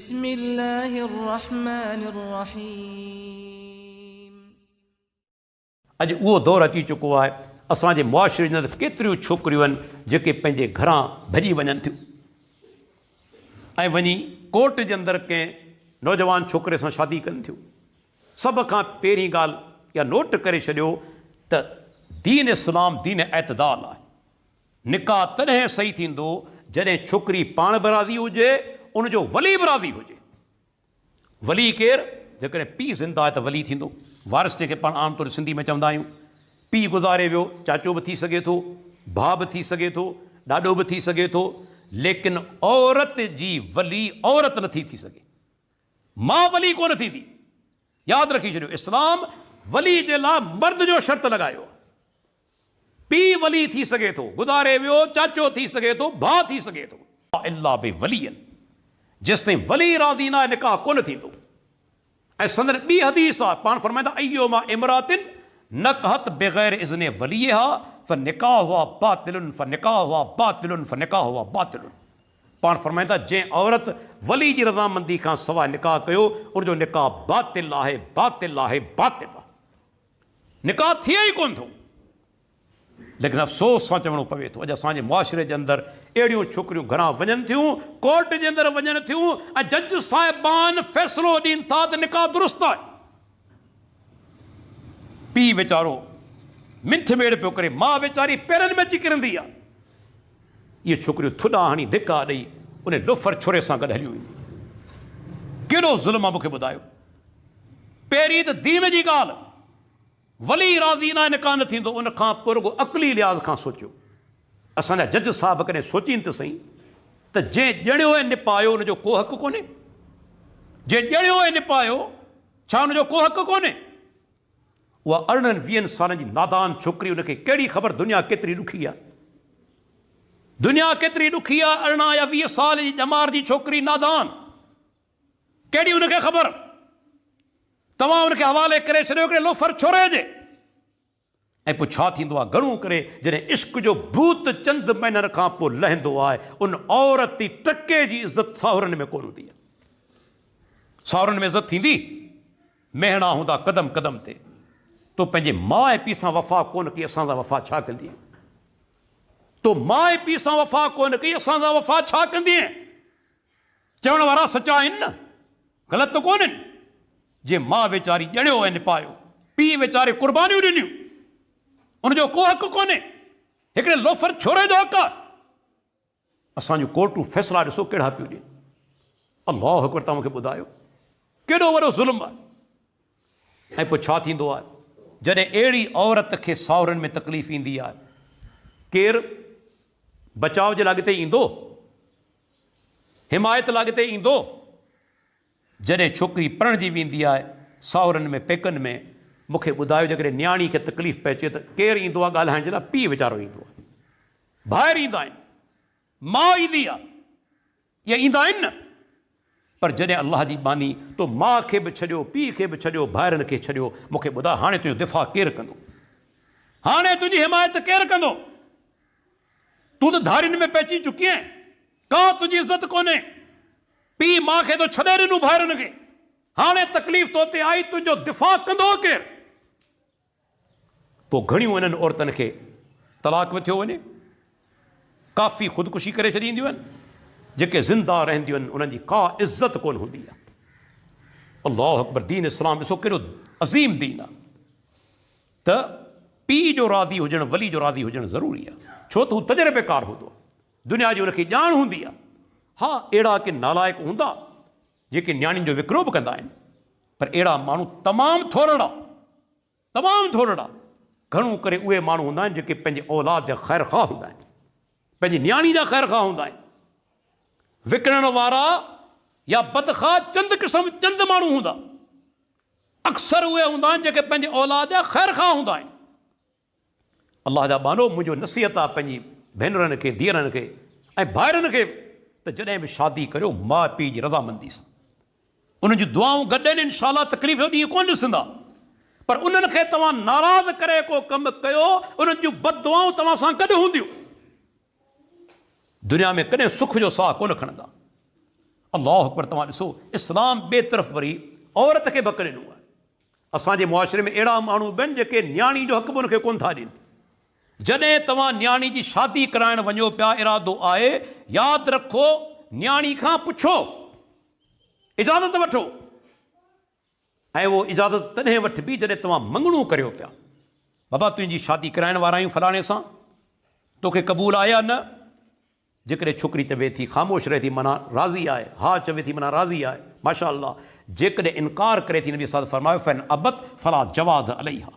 बिस्मिल्लाहिर्रहमानिर्रहीम। अॼु उहो दौरु अची चुको आहे असांजे मुआशिरे जे अंदरि केतिरियूं छोकिरियूं आहिनि जेके पंहिंजे घरां भॼी वञनि थियूं ऐं वञी कोर्ट जे अंदरि कंहिं नौजवान छोकिरे सां शादी कनि थियूं। सभ खां पहिरीं ॻाल्हि इहा नोट करे छॾियो त दीन इस्लाम दीन एतदाल आहे। निकाह तॾहिं सही थींदो जॾहिं छोकिरी पाण बि राज़ी हुजे, उनजो वली बि राज़ी हुजे। वली केरु? जेकॾहिं पीउ ज़िंदा आहे त वली थींदो, वारिस जेके पाण आम तौर सिंधी में चवंदा आहियूं। पीउ गुज़ारे वियो, चाचो बि थी सघे थो, भाउ बि थी सघे थो, ॾाॾो बि थी सघे थो, लेकिन औरत जी वली औरत नथी थी सघे। मां वली कोन थींदी। यादि रखी छॾियो, इस्लाम वली जे लाइ मर्द जो शर्त लॻायो आहे। पीउ वली थी सघे थो, गुज़ारे वियो, चाचो थी सघे थो, भाउ थी सघे थो, इल्ला बि वलीअन। जेसिताईं वली राज़ी न आहे निकाह कोन थींदो। ऐं संदन ॿी हदीस आहे, पाण फरमाईंदा अय्युमा इमरातिन नकहत बग़ैर इज़्नि वलीहा फनिकाहुहा बातिलुन फनिकाहुहा बातिलुन फनिकाहुहा बातिलुन। पाण फरमाईंदा जंहिं औरत वली जी रज़ामंदी खां सवाइ निकाह कयो उनजो निकाह बातिल आहे, बातिल आहे, बातिल आहे। निकाह थिए ई कोन थो। लेकिन अफ़सोस सां चवणो पवे थो, अॼु असांजे मुआशिरे जे अंदरि अहिड़ियूं छोकिरियूं घरां वञनि थियूं, कोर्ट जे अंदरि वञनि थियूं ऐं जज साहिबान फ़ैसिलो ॾियनि था त निकाह दुरुस्त आहे। पीउ वीचारो मिंथ मेड़ पियो करे, माउ वीचारी पेरनि में अची किरंदी आहे। इहे छोकिरियूं थुॾा हणी धिका ॾेई उन लुफर छुरे सां गॾु हलियूं वेंदियूं। कहिड़ो ज़ुल्म आहे मूंखे ॿुधायो। पहिरीं त दीन जी ॻाल्हि, वली राज़ी न निकाह न थींदो, उन खां पोइ रुॻो अक़ली लिहाज़ खां सोचियो। असांजा जज साहिब कॾहिं सोचीनि त सही त जंहिं ॼणियो ऐं निपायो उनजो को हक़ु कोन्हे। जंहिं ॼणियो ऐं निपायो छा उनजो को हक़ु कोन्हे? उहा 18-20 सालनि जी नादान छोकिरी, उनखे कहिड़ी ख़बर दुनिया केतिरी ॾुखी आहे। दुनिया केतिरी ॾुखी आहे। 18 या 20 साल जी ॼमार जी छोकिरी नादान, कहिड़ी उनखे ख़बर? तव्हां उनखे हवाले करे छॾियो हिकिड़े लोफर छोरे जे। ऐं पोइ छा थींदो आहे? घणो करे जॾहिं इश्क जो भूत चंद महीननि खां पोइ लहंदो आहे, उन औरत जी टके जी इज़त साहुरनि में कोन हूंदी आहे। साहुरनि में इज़त थींदी? मेहणा हूंदा क़दम क़दम ते। तो पंहिंजे माउ ऐं पीउ सां वफ़ा कोन कई, असां सां वफ़ा छा कंदी? तो माउ ऐं पीउ सां वफ़ा कोन कई, असां सां वफ़ा छा कंदी? चवण वारा सचा आहिनि न, ग़लति त कोन्हनि। जे माउ वीचारी ॼणियो ऐं निपायो, पीउ वीचारे क़ुर्बानियूं ॾिनियूं, उनजो को हक़ु कोन्हे। हिकिड़े लोफर छोरे जो हक़ु आहे। असांजूं कोर्टूं फ़ैसिला ॾिसो कहिड़ा पियूं ॾियनि। अल्लाह अकबर, तव्हां मूंखे ॿुधायो केॾो वॾो ज़ुल्म आहे। ऐं पोइ छा थींदो आहे जॾहिं अहिड़ी औरत खे साहुरनि में तकलीफ़ ईंदी आहे? केरु बचाव जे लाइ अॻिते ईंदो? हिमायत लाइ अॻिते ईंदो? जॾहिं छोकिरी पढ़णजी वेंदी आहे साहुरनि में पेकनि में, मूंखे ॿुधायो जेकॾहिं न्याणी खे तकलीफ़ पइजे त केरु ईंदो आहे ॻाल्हाइण जे लाइ? पीउ वीचारो ईंदो आहे, भाइर ईंदा आहिनि, माउ ईंदी आहे, इहे ईंदा आहिनि न। पर जॾहिं अलाह जी बानी तो माउ खे बि छॾियो, पीउ खे बि छॾियो, भाइरनि खे छॾियो, मूंखे ॿुधाए हाणे तुंहिंजो दिफ़ा केरु कंदो? हाणे तुंहिंजी हिमायत केरु कंदो? तूं त धारियुनि में पइजी चुकी आहीं, का तुंहिंजी इज़त कोन्हे। पीउ माउ खे तो छॾे ॾिनो भाइरनि खे, हाणे तकलीफ़ तो ते आई, तुंहिंजो दिफ़ा कंदो केरु? पोइ घणियूं इन्हनि औरतुनि खे तलाक बि थियो वञे, काफ़ी ख़ुदकुशी करे छॾींदियूं आहिनि। जेके ज़िंदा रहंदियूं आहिनि उन्हनि जी का इज़त कोन हूंदी आहे। अल्लाह अकबर, दीन इस्लाम ॾिसो केॾो अज़ीम दीन आहे। त पीउ जो राज़ी हुजणु, वली जो राज़ी हुजणु ज़रूरी आहे, छो त हू तजुर्बेकार हूंदो आहे, दुनिया जी उनखे ॼाण हूंदी आहे। हा, अहिड़ा के नालाइक हूंदा जेके न्याणियुनि जो विकिरो बि कंदा आहिनि, पर अहिड़ा माण्हू तमामु थोरड़ा, तमामु थोरड़ा। घणो करे उहे माण्हू हूंदा आहिनि जेके पंहिंजे औलाद जा ख़ैर ख़्वाह हूंदा आहिनि, पंहिंजी न्याणी जा ख़ैर ख़्वाह हूंदा आहिनि। विकिणण वारा या बदख़्वाह चंद माण्हू हूंदा, अक्सर उहे हूंदा आहिनि जेके पंहिंजे औलाद जा ख़ैर ख़्वाह हूंदा आहिनि। अलाह जा बानो, मुंहिंजो नसीहत आहे पंहिंजी भेनरनि खे, धीअरनि खे ऐं भाइरनि खे त जॾहिं बि शादी करियो माउ पीउ जी रज़ामंदी सां, उन्हनि जूं दुआऊं गॾु आहिनि, इंशाअल्लाह तकलीफ़ जो ॾींहुं कोन ॾिसंदा। पर उन्हनि खे तव्हां नाराज़ करे को कमु कयो, उन्हनि जूं बददुआऊं तव्हां सां गॾु हूंदियूं। दुनिया में कॾहिं सुख जो साह कोन खणंदा। अल्लाह अकबर। तव्हां ॾिसो इस्लाम ॿिए तरफ़ वरी औरत खे बि ॾिनो आहे। असांजे मुआशिरे में अहिड़ा माण्हू बि आहिनि जेके न्याणी जो हक़ बि उनखे कोन था ॾियनि। जॾहिं तव्हां न्याणी जी शादी कराइण वञो पिया, इरादो आहे यादि रखो न्याणी खां पुछो, इजाज़त वठो, ऐं उहो इजाज़त तॾहिं वठिबी जॾहिं तव्हां मङणो करियो पिया। बाबा तुंहिंजी शादी कराइण वारा आहियूं फलाणे सां, तोखे क़बूल आहे या न? जेकॾहिं छोकिरी चवे थी ख़ामोश रहे थी माना राज़ी आहे, हा चवे थी माना राज़ी आहे, माशा अल्लाह। जेकॾहिं इनकार करे थी, नबी साहब फरमायो फैन अबत फला जवाद अलैहा,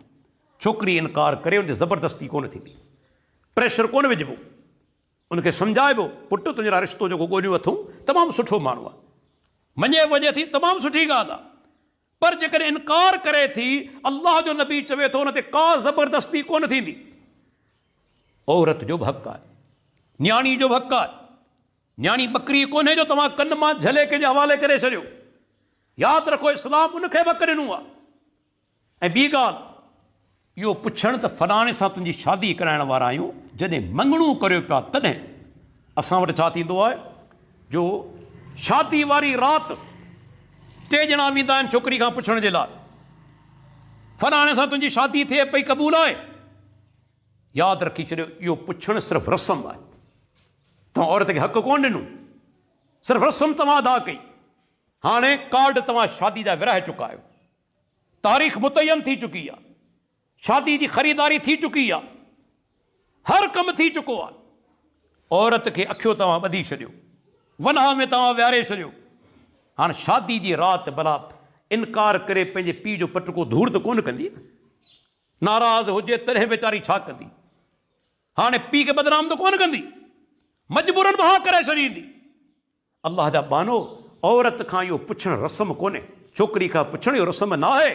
छोकिरी इनकार करे उनते ज़बरदस्ती कोन थींदी, प्रेशर कोन विझिबो, उनखे सम्झाइबो पुटु तुंहिंजा रिश्तो जेको ॻोल्हियो अथऊं तमामु सुठो माण्हू आहे, मञे वञे थी तमामु सुठी ॻाल्हि आहे। पर जेकॾहिं इनकार करे थी, अल्लाह जो नबी चवे थो उन ते का ज़बरदस्ती कोन थींदी। औरत जो बि हक़ु आहे, न्याणी जो बि हक़ु आहे। न्याणी बकरी कोन्हे जो तव्हां कन मां झले कंहिंजे हवाले करे छॾियो। यादि रखो इस्लाम उनखे बि हक़ु ॾिनो आहे। ऐं ॿी ॻाल्हि इहो पुछणु त फलाणे सां तुंहिंजी शादी कराइण वारा आहियूं, जॾहिं मङणो करियो पिया तॾहिं असां वटि छा थींदो आहे जो शादी वारी राति 3 ॼणा वेंदा आहिनि छोकिरी खां पुछण जे लाइ, फलाणे सां तुंहिंजी शादी थिए पई, क़बूल आहे? यादि रखी छॾियो इहो पुछणु सिर्फ़ु रस्म आहे। तव्हां औरत खे हक़ु कोन ॾिनो, सिर्फ़ु रस्म तव्हां अदा कई। हाणे कार्ड तव्हां शादी जा विराहे चुका आहियो, तारीख़ मुतयन थी चुकी आहे, शादी जी ख़रीदारी थी चुकी आहे, हर कमु थी चुको आहे। औरत खे अखियो तव्हां ॿधी छॾियो, वनाह में तव्हां विहारे छॾियो। हाणे शादी जी राति भला इनकार करे पंहिंजे पीउ जो पटको धूड़ त कोन कंदी, नाराज़ हुजे तॾहिं वीचारी छा कंदी? हाणे पीउ खे बदनाम त कोन कंदी, मजबूरन बहा करे छॾींदी। अल्लाह जा बानो, औरत खां इहो पुछणु रस्म कोन्हे, छोकिरी खां पुछणु इहो रस्म न आहे,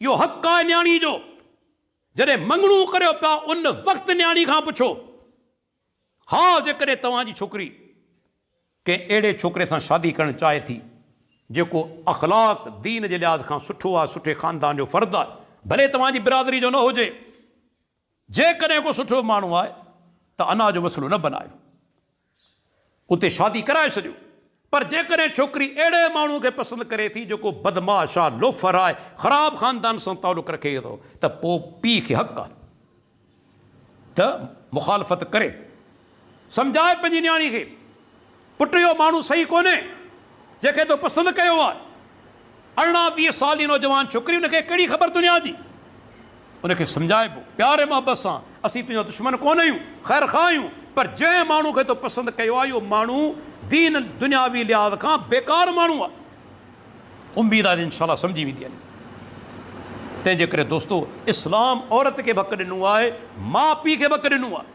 इहो हक़ु आहे न्याणी जो। जॾहिं मङणो करियो पिया उन वक़्तु न्याणी खां पुछो। हा जेकॾहिं तव्हांजी छोकिरी कंहिं अहिड़े छोकिरे सां शादी करणु चाहे थी जेको अख़लाक़ दीन जे लिहाज़ खां सुठो आहे, सुठे ख़ानदान जो फ़र्द आहे, भले तव्हांजी बिरादरी जो न हुजे, जेकॾहिं को सुठो माण्हू आहे त अना जो मसइलो न बनायो, उते शादी कराए छॾियो। पर जेकॾहिं छोकिरी अहिड़े माण्हू खे पसंदि करे थी जेको बदमाश आहे, लोफर आहे, ख़राबु ख़ानदान सां तालुक़ रखे थो, त पोइ पीउ खे हक़ु आहे त मुखालफ़त करे, सम्झाए पंहिंजी न्याणी खे, पुटु इहो माण्हू सही कोन्हे जंहिंखे तो पसंदि कयो आहे। 18-20 साल जी नौजवान छोकिरी, उनखे कहिड़ी ख़बर दुनिया जी? उनखे सम्झाइबो प्यारे मोहबत सां, असीं तुंहिंजा दुश्मन कोन आहियूं, ख़ैर ख़ां आहियूं, पर जंहिं माण्हू खे तो पसंदि कयो आहे इहो माण्हू दीन दुनियावी लिहाज़ खां बेकार माण्हू आहे। उम्मीद आहे इंशाअल्लाह सम्झी वेंदी आहे। तंहिंजे करे दोस्तो, इस्लाम औरत खे हक़ु ॾिनो आहे, माउ पीउ खे हक़ु ॾिनो आहे।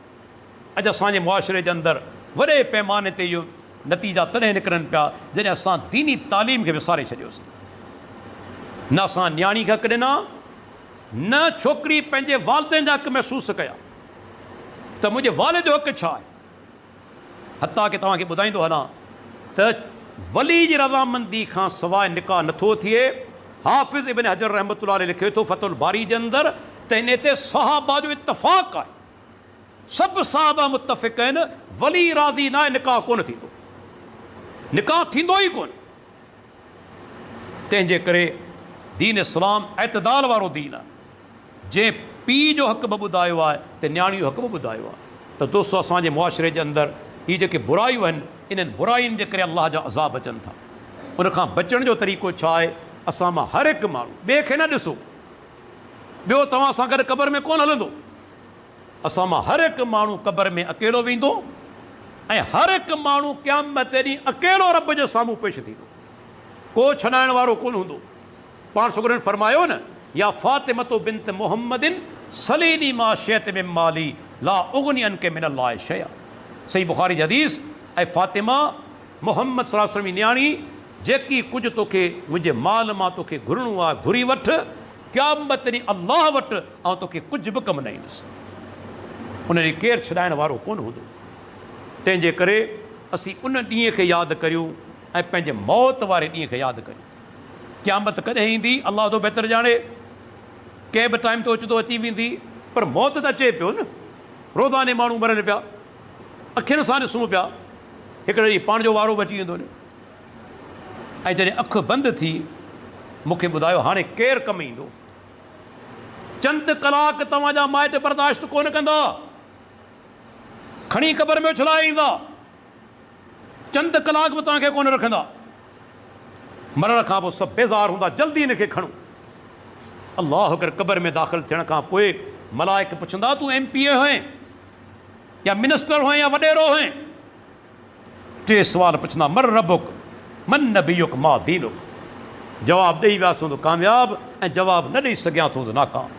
अॼु असांजे मुआशिरे जे अंदरि वॾे पैमाने ते इहो नतीजा तॾहिं निकिरनि पिया जॾहिं असां दीनी तालीम खे विसारे छॾियोसीं। न असां न्याणी खे हक़ु ॾिना, न छोकिरी पंहिंजे वालिदैन जा हक़ महसूसु कया त मुंहिंजे वालिद जो हक़ु छा आहे। हता की तव्हांखे ॿुधाईंदो हलां त वली जी रज़ामंदी खां सवाइ निकाह नथो थिए। हाफ़िज़ इब्न हजर रहमतुल्लाह अलैह लिखे थो फतहुल बारी जे अंदरि त इन ते सहाबा जो इत्तफ़ाक़ आहे, सभु सहाबा मुतफ़िक़ आहिनि, वली राज़ी न आहे निकाह कोन थींदो, निकाह थींदो ई कोन। तंहिंजे करे दीन इस्लाम एतदाल वारो दीन आहे, जंहिं पीउ जो हक़ बि ॿुधायो आहे त न्याणी जो हक़ बि ॿुधायो आहे। त दोस्तो, असांजे मुआशिरे जे अंदरि हीअ जेके बुरायूं आहिनि, इन्हनि बुरायुनि जे करे अलाह जा अज़ाब अचनि था। उनखां बचण जो तरीक़ो छा आहे? असां मां हर हिकु माण्हू ॿिए खे न ॾिसो, ॿियो तव्हां सां गॾु क़बर में कोन हलंदो। असां मां हर हिकु माण्हू क़बर में अकेलो वेंदो ऐं हर हिकु माण्हू क़यामत ॾींहुं अकेलो रब जे साम्हूं पेश थींदो, को छॾाइण वारो कोन हूंदो। पाण सुगरनि फरमायो न, या फातिमतो बिन्त मुहम्मदिन सलीनी मा शयत मिन माली ला उगनी अनके मिन अल्लाह शया। सही बुखारी जी हदीस, ऐं फातिमा मुहम्मद सल्लल्लाहु अलैहि वसल्लम जी न्याणी, जेकी कुझु तोखे मुंहिंजे माल मां तोखे घुरणो आहे घुरी वठि, क़यामत ॾींहुं अल्लाह वटि ऐं तोखे कुझु बि कमु न ईंदुसि। उन ॾींहुं केरु छॾाइण वारो कोन हूंदो। तंहिंजे करे असीं उन ॾींहं खे यादि करियूं ऐं पंहिंजे मौत वारे ॾींहं खे यादि करियूं। क़यामत कॾहिं ईंदी अल्लाह तो बहितर ॼाणे, कंहिं बि टाइम ते ओचितो अची वेंदी, पर मौत त अचे पियो न। रोज़ाने माण्हू मरनि पिया, अखियुनि सां ॾिसूं पिया, हिकिड़े ॾींहुं पाण जो वारो बि अची वेंदो न। ऐं जॾहिं अखि बंदि थी मूंखे ॿुधायो हाणे केरु कमु ईंदो। चंद कलाक तव्हांजा माइट बर्दाश्त कोन कंदा, खणी क़बर में उछलाए ईंदा, चंद कलाक बि तव्हांखे कोन रखंदा। मरण खां पोइ सभु बेज़ार हूंदा, जल्दी हिनखे खणो। अल्लाह अगरि क़बर में दाख़िल थियण खां पोइ मलाइक पुछंदा तूं MP हुएं या मिनिस्टर हुएं या वॾेरो हुएं? 3 सुवाल पुछंदा, मर रबुक, मन नबीयुक, मा दीनुक। जवाबु ॾेई वियासीं त कामयाबु, ऐं जवाबु न ॾेई सघियां थो त नाकाम।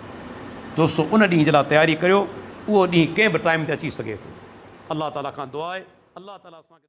दोस्तो, उन ॾींहुं जे लाइ तयारी करियो, उहो ॾींहुं कंहिं बि टाइम ते अची सघे थो। अल्लाह ताला खां दुआ आहे, अल्लाह ताला असांखे